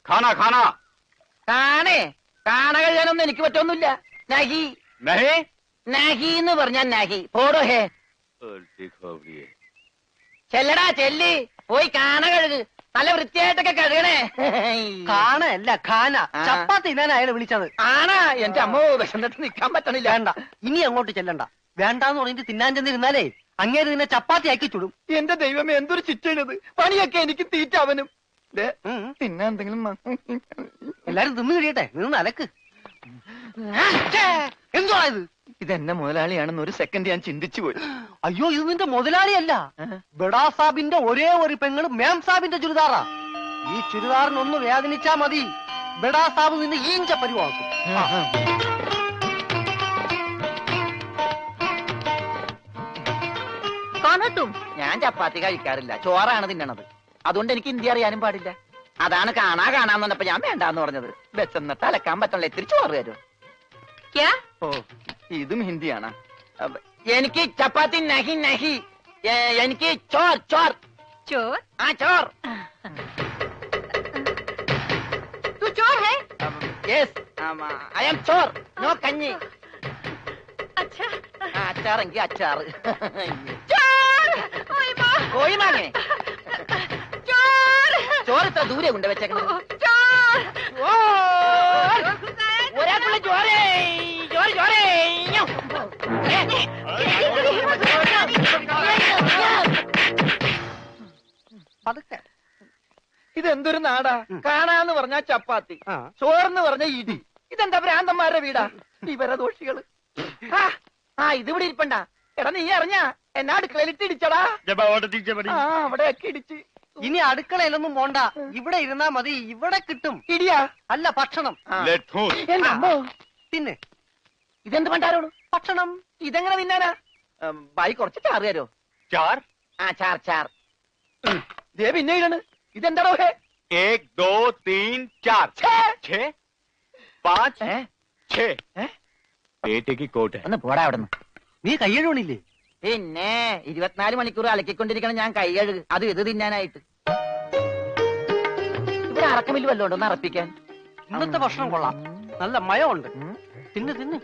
खाना खाना കാണേ കാണ കഴിയാനൊന്നും എനിക്ക് പറ്റൊന്നുമില്ല. നഹി नहीं നഹി എന്ന് പറഞ്ഞാൽ നഹി. പോടോ ഹേ. उल्टी खोपड़ी है। ചെല്ലടാ ചെല്ലി പോയി കാണ കഴുക്. നല്ല വൃത്തിയായിട്ടൊക്കെ കഴുകണേ. കാണല്ല ഖാന. ആ. ചപ്പാത്തി ഞാൻ അയാളെ വിളിച്ചത്. ആണാ? എന്റെ അമ്മോ വിശന്നിട്ട് നിക്കാൻ പറ്റണില്ല. വേണ്ട, ഇനി അങ്ങോട്ട് ചെല്ലണ്ട. വേണ്ടാന്ന് പറഞ്ഞിട്ട് തിന്നാൻ ചെന്നിരുന്നാലേ അങ്ങേര് നിന്നെ ചപ്പാത്തി ആക്കി ചുടും. എന്റെ ദൈവമേ, എന്തൊരു ചിറ്റണത്. പണിയൊക്കെ എനിക്ക് തീറ്റ അവനും. തിന്നാ എന്തെങ്കിലും എല്ലാരും തിന്നു കഴിയട്ടെ, നിന്ന് അലക്ക്. എന്തുവാ ഇത്? ഇതെന്നെ മുതലാളിയാണെന്ന് ഒരു സെക്കൻഡ് ഞാൻ ചിന്തിച്ചു പോയി. അയ്യോ, ഇത് നിന്റെ മുതലാളിയല്ല, ബഡാ സാബിന്റെ ഒരേ ഒരു പെങ്ങള് മേം സാബിന്റെ ചുരിദാറാ. ഈ ചുരിദാറിനൊന്ന് വേദനിച്ചാ മതി, ബഡാ സാബ് നിന്നെ ഈഞ്ച പരിവാക്കും. ഞാൻ ചപ്പാത്തി കഴിക്കാറില്ല, ചോറാണ് തിന്നണത്. അതുകൊണ്ട് എനിക്ക് ഹിന്ദി അറിയാനും പാടില്ല. അതാണ് കാണാന്ന് പറഞ്ഞപ്പോ ഞാൻ വേണ്ടാന്ന് പറഞ്ഞത്. ബെച്ചെന്നിട്ട് അലക്കാൻ പറ്റണല്ലോ, ഇത്തിരി ചോറ് തരുമോ? ഓ, ഇതും ഹിന്ദിയാണ്. എനിക്ക് ചപ്പാത്തി നഹി നഹി, എനിക്ക് ചോർ ചോർ ചോർ. ആ ചോർ. तू चोर है? Yes, I am Chor. No കഞ്ഞി. अच्छा. അച്ചാറെങ്കിൽ അച്ചാറ്. കോഴി മാങ്ങേ ചോറ് ഇത്ര ദൂരെ കൊണ്ട് വെച്ചേക്കണം. ഒരാൾക്കുള്ള ചോരേ ചോറ് ചോരേ. പതുക്കെ. ഇതെന്തൊരു നാടാ? കാണാന്ന് പറഞ്ഞാ ചപ്പാത്തി, ചോറെന്ന് പറഞ്ഞ ഇടി. ഇതെന്താ ഭ്രാന്തന്മാരുടെ വീടാ? വിവരദോഷികള്. ഇതിവിടെ ഇരിപ്പണ്ട. എടാ നീ അറിഞ്ഞാ എന്നാ അടുക്കളയിലിട്ട് ഇടിച്ചടാ? അവിടെയൊക്കെ ഇടിച്ച്. ഇനി അടുക്കളയിലൊന്നും പോണ്ട, ഇവിടെ ഇരുന്നാ മതി. ഇവിടെ കിട്ടും ഇടിയാ? അല്ല, ഭക്ഷണം. പിന്നെ ഇതെന്ത് പണ്ടാരോട് ഭക്ഷണം? ഇതെങ്ങനെ തിന്നാനാ? ബായി കുറച്ച് ചാറ് തരോ? चार ചാർ ചാർ. ദേ പിന്നെ ഇടണ്. ഇതെന്താടോ? 1 2 3 4 6 5 6 पेटे की कोट है। ഒന്ന് പോടാ അവിടെ നിന്ന്. നീ കയ്യഴുണില്ലേ? പിന്നെ 24 മണിക്കൂർ അലക്കിക്കൊണ്ടിരിക്കണം ഞാൻ കൈ കഴുകു. അത് ഇത് തിന്നാനായിട്ട്. ഇവിടെ അറക്കമില്ല വല്ലോണ്ടോ ഒന്ന് അറപ്പിക്കാൻ? ഇന്നത്തെ ഭക്ഷണം കൊള്ളാം, നല്ല മയമുണ്ട്. തിന്ന് തിന്ന്.